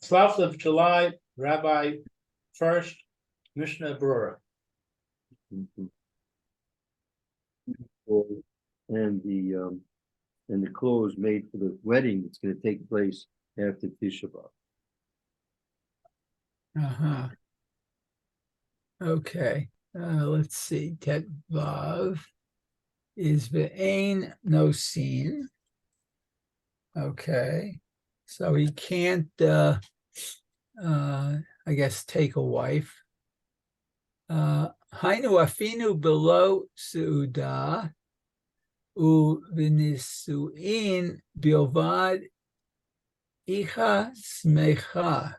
12th of July, Rabbi Furst, Mishna Berura. Mhm. And the clothes made for the wedding that's going to take place after Tisha B'Av. Uh-huh. Okay. Let's see. Tet Vav is Ve'ain no scene. Okay. So he can't I guess take a wife. Hainu afinu below Su'uda u v'nisu'in bilvad icha smecha.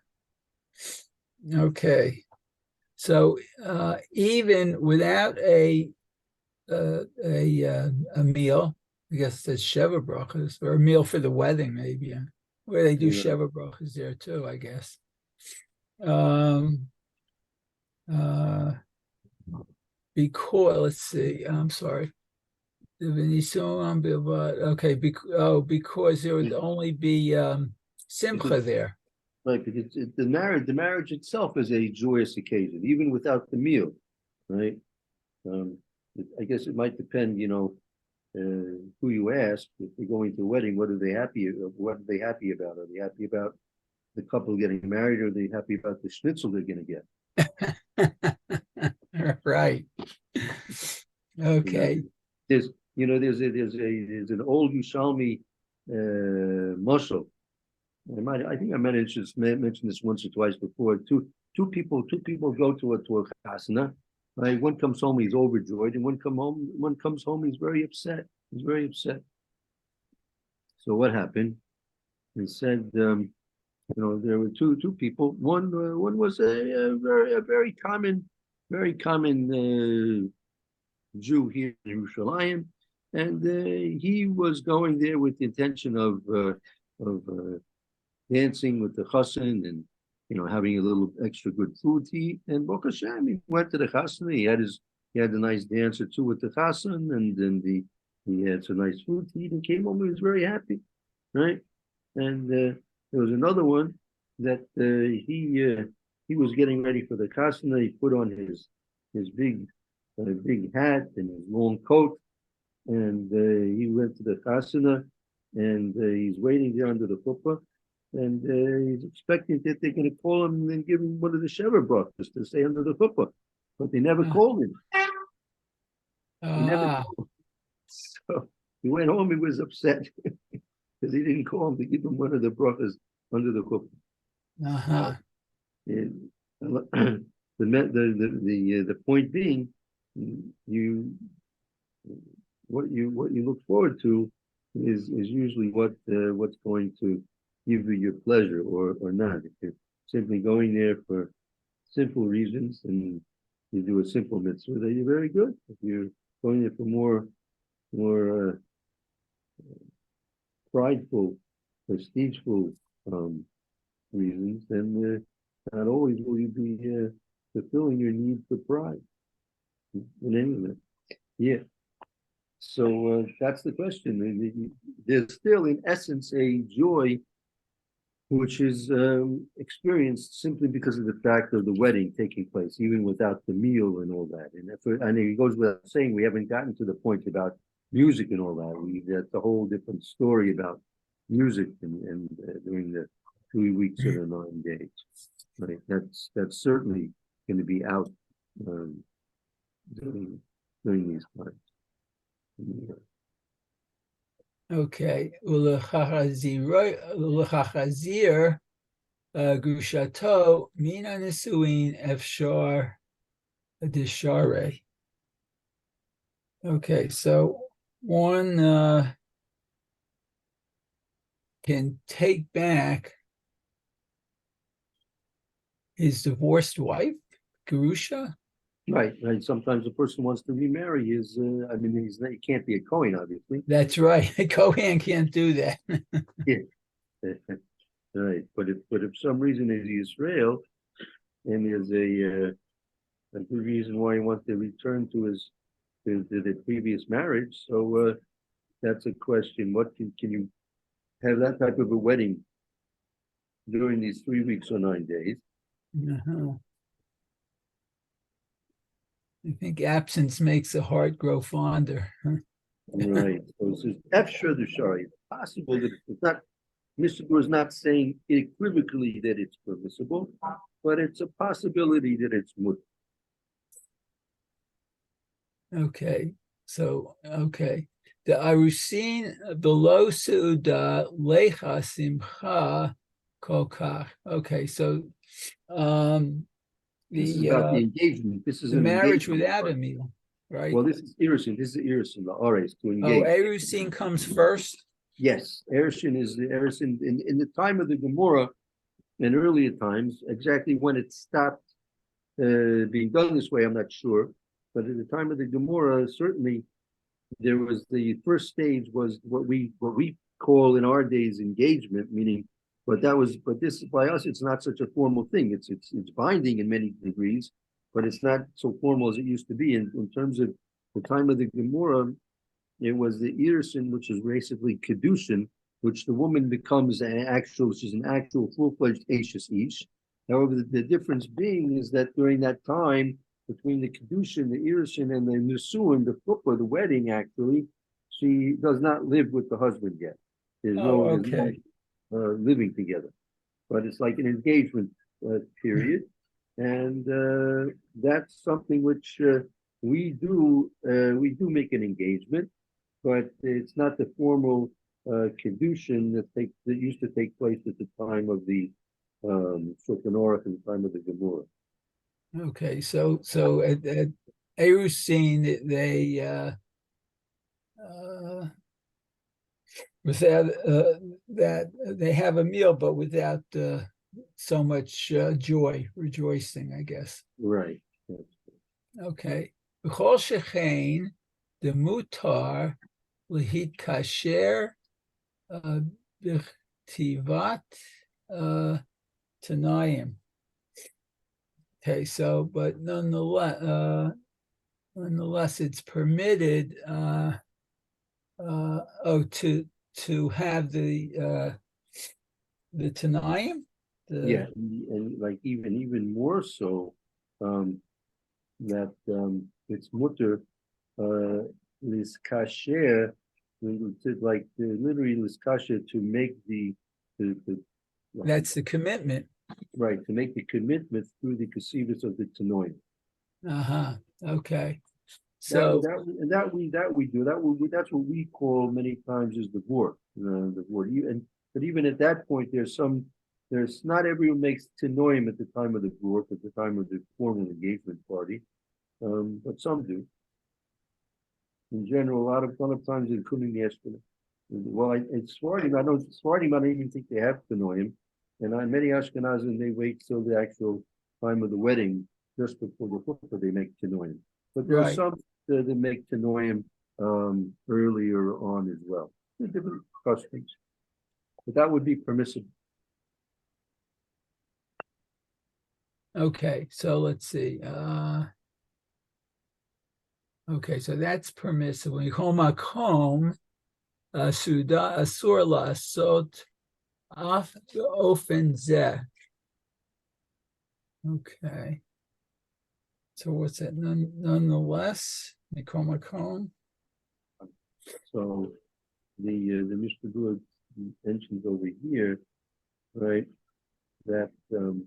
Okay. So even without a meal, I guess that's Sheva brachas, or a meal for the wedding, maybe, where they do Sheva brachas there too, I guess. Because let's see, I'm sorry. Okay, because there would only be simcha there. Right, because the marriage itself is a joyous occasion, even without the meal, right? I guess it might depend, who you ask. If they're going to a wedding, what are they happy about? Are they happy about the couple getting married, or are they happy about the schnitzel they're going to get? Right. Okay. There's an old Yerushalmi mashal. I think I mentioned this once or twice before. Two people go to a chasana. Right? One comes home, he's overjoyed, and one comes home, he's very upset. He's very upset. So what happened? He said, there were two people. One was a very common Jew here in Yerushalayim, and he was going there with the intention of dancing with the chassan and having a little extra good food to eat. And Baruch Hashem, he went to the chassan. He had a nice dance or two with the chassan, and then he had some nice food to eat and came home. He was very happy, right? And there was another one that he was getting ready for the chassan. He put on his big hat and his long coat, and he went to the chasana, and he's waiting there under the chuppah, and he's expecting that they're going to call him and give him one of the Sheva brachas to stay under the chuppah, but they never called him. They never called him. So he went home. He was upset because he didn't call him to give him one of the brachas under the chuppah. And the point being, what you look forward to is usually what's going to give you your pleasure or not. If you're simply going there for simple reasons and you do a simple mitzvah, then you're very good. If you're going there for more prideful, prestigeful reasons, then not always will you be fulfilling your need for pride. In any event, yeah. So that's the question. There's still, in essence, a joy which is experienced simply because of the fact of the wedding taking place, even without the meal and all that. And it goes without saying, we haven't gotten to the point about music and all that. That's a whole different story about music and during the 3 weeks of the 9 days. Right? That's certainly going to be out during these times. Yeah. Okay. Ulechachazir grushato mina nisuin efshar dishare. Okay, so one can take back his divorced wife, Gerusha. Right. Sometimes a person wants to remarry he can't be a Kohen, obviously. That's right. A Kohen can't do that. Yeah. Right. But if some reason is Israel, and there's a good reason why he wants to return to the previous marriage, so that's a question. What can you have that type of a wedding during these 3 weeks or 9 days. Uh-huh. I think absence makes the heart grow fonder. Right. So it says extra the shari. It's possible that it's not. Mr. Brewer is not saying equivocally that it's permissible, but it's a possibility that it's mutter. Okay, so the Arusin below Suda Lecha Simcha Kokach. Okay, so This is about the the engagement. This is the an marriage engagement without part. a meal, right? Well, this is Irisin. This is Irisin. The Ores to Oh, engage. Erusin comes first. Yes, Erishin is the Erishin in the time of the Gemara, in earlier times, exactly when it stopped being done this way, I'm not sure. But at the time of the Gemara, certainly there was the first stage was what we call in our days engagement, meaning, but this by us it's not such a formal thing. It's binding in many degrees, but it's not so formal as it used to be. In terms of the time of the Gemara, it was the Irsin, which is basically Kedushin, which the woman becomes she's an actual full-fledged Ashes Ish. However, the difference being is that during that time, between the Kedushin, the Irsin, and the Nisuin, the Fupa, the wedding, actually, she does not live with the husband yet. There's no living together. But it's like an engagement period. And that's something which we do make an engagement, but it's not the formal kedushin that used to take place at the time of the Shulchan Aruch and the time of the Gemara. Okay, so at Erusin they without that they have a meal, but without so much rejoicing, I guess. Right. Okay. B'chol shechein the mutar lehit kasher b'chtivat tanayim. Okay, so but nonetheless, it's permitted to have the tanayim. Yeah, and like even more so, that it's mutter is kasher, like literally is kasher to make the that's the commitment. Right, to make the commitment through the kasivus of the tanoim. Okay. So that we do that's what we call many times is the board. But even at that point, there's not everyone makes tanoim at the time of the board, at the time of the formal engagement party, but some do. In general, a lot of times, including the Ashkenazim. Well, it's Svardim. I don't even think they have tanoim. And on many Ashkenazim, they wait till the actual time of the wedding, just before the chuppah, they make tanoim. But there are some that make tanoim earlier on as well. They're different customs, but that would be permissible. Okay, so let's see. Okay, so that's permissible. Home, Suda Asur La'asot Af Ofen Zeh. Okay. So what's that? Nonetheless, Nikomakom. So the Mishna mentions over here, right, that to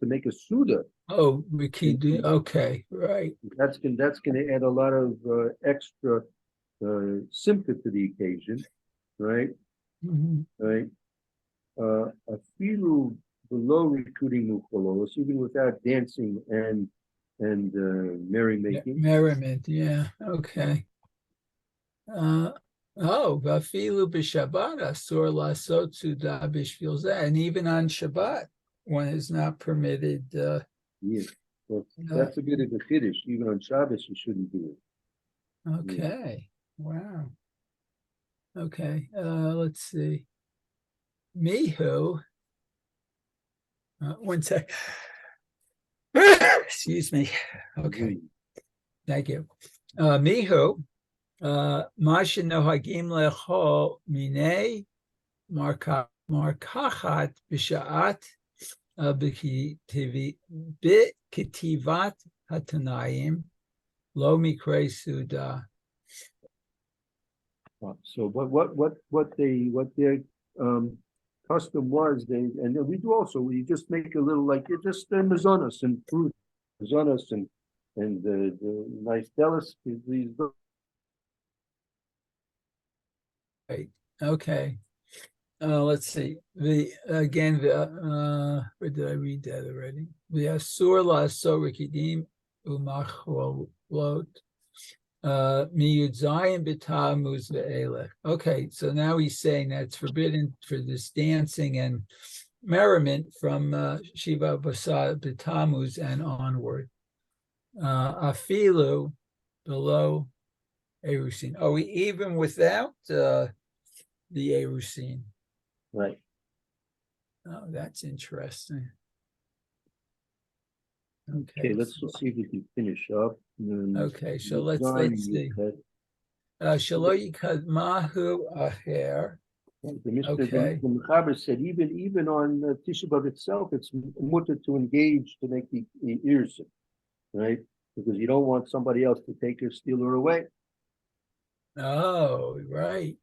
make a suda. Oh, okay, right. That's gonna add a lot of extra simcha to the occasion, right? Right. A few below recruiting mucholos, even without dancing and merrymaking. Merriment, yeah. Okay. Vafilu b'Shabbat asur lasot suda b'shvil zeh, and even on Shabbat, one is not permitted. Yeah, that's a bit of a chiddush. Even on Shabbos, you shouldn't do it. Okay. Wow. Okay. Let's see. Mihu. One sec. Excuse me. Okay. Thank you. Mihu. Masha nohagim lechol minei markachat b'sha'at b'kitivat hatanayim lo mikre suda. So what their custom was, and then we do also, we just make a little, like, it just mazonas and fruit, mazonas and the nice delis, these. Right. Okay. Let's see. Where did I read that already? The asur la rikidim umacholot miyud zayin b'tamuz ve'elech. Okay, so now he's saying that it's forbidden for this dancing and merriment from Shiva b'tamuz and onward. Afilu below Erusin. Are we even without the Erusin? Right. Oh, that's interesting. Okay, let's just see if we can finish up. Okay, so let's see. Shalo yikad mahu acher. Okay. The Mechaber said even on Tisha B'Av itself, it's mutter to engage to make the ears, right? Because you don't want somebody else to take her, steal her away. Oh, right.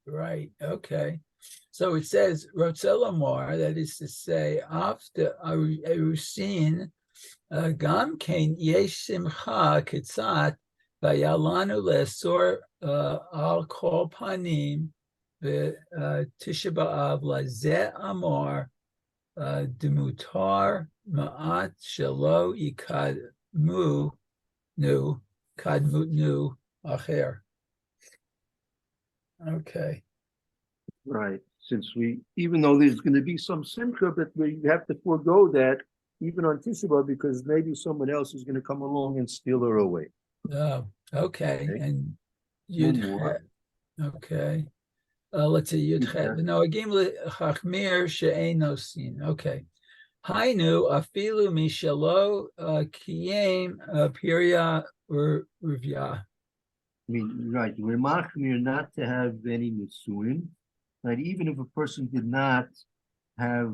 Okay. So it says Rotzelamar, that is to say, after Erusin, Gam Kain Yesh Simcha Kitzat Vayalanu Lesor Al Kol Panim Tisha B'Av Lazeh Amar Demutar Ma'at Shalo Ikadmu Nu Kadmut Nu Acher. Okay. Right. Since even though there's going to be some simcha, but we have to forego that even on Tisha B'Av because maybe someone else is going to come along and steal her away. Oh, okay. And you'd okay. Let's see. No, again, chachmir she'eino sin. Okay. Hainu afilu mishalo kiyem pirya rivya. I mean, right. We're machmir not to have any nisuin, right? Even if a person did not have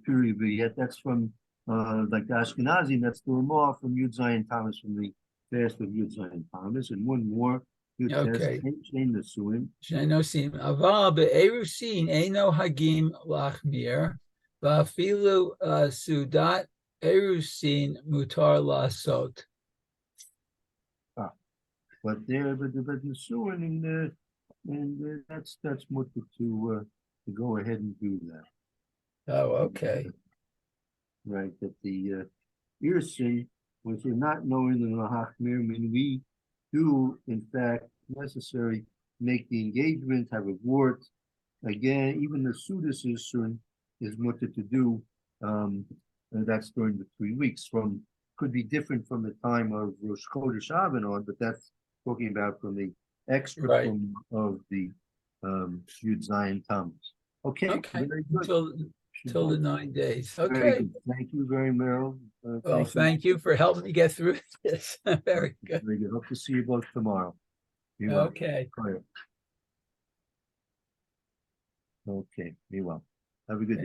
period yet, that's from like the Ashkenazi, that's the Ramah from Yud Zayin Thomas from the fast of Yud Zayin Thomas, and one more. Okay. Shein nisuin. Sheinosim aval be'erusin eino hagim lachmir va'afilu sudat erusin mutar lasot. But nisuin and that's much to go ahead and do that. Oh, okay. Right, that the Irsi, which is not knowing the Lahachmir, I mean, we do, in fact, necessary make the engagement, have a wart. Again, even the Sudas is mutter to do, and that's during the 3 weeks. Could be different from the time of Rosh Chodesh Avan on, but that's talking about from the extra of the Yud Zayin Tammuz. Okay, very good. Till the 9 days. Okay. Very good. Thank you very much. Thank you for helping me get through this. Very good. Very good. Hope to see you both tomorrow. Okay. Okay. Be well. Have a good day.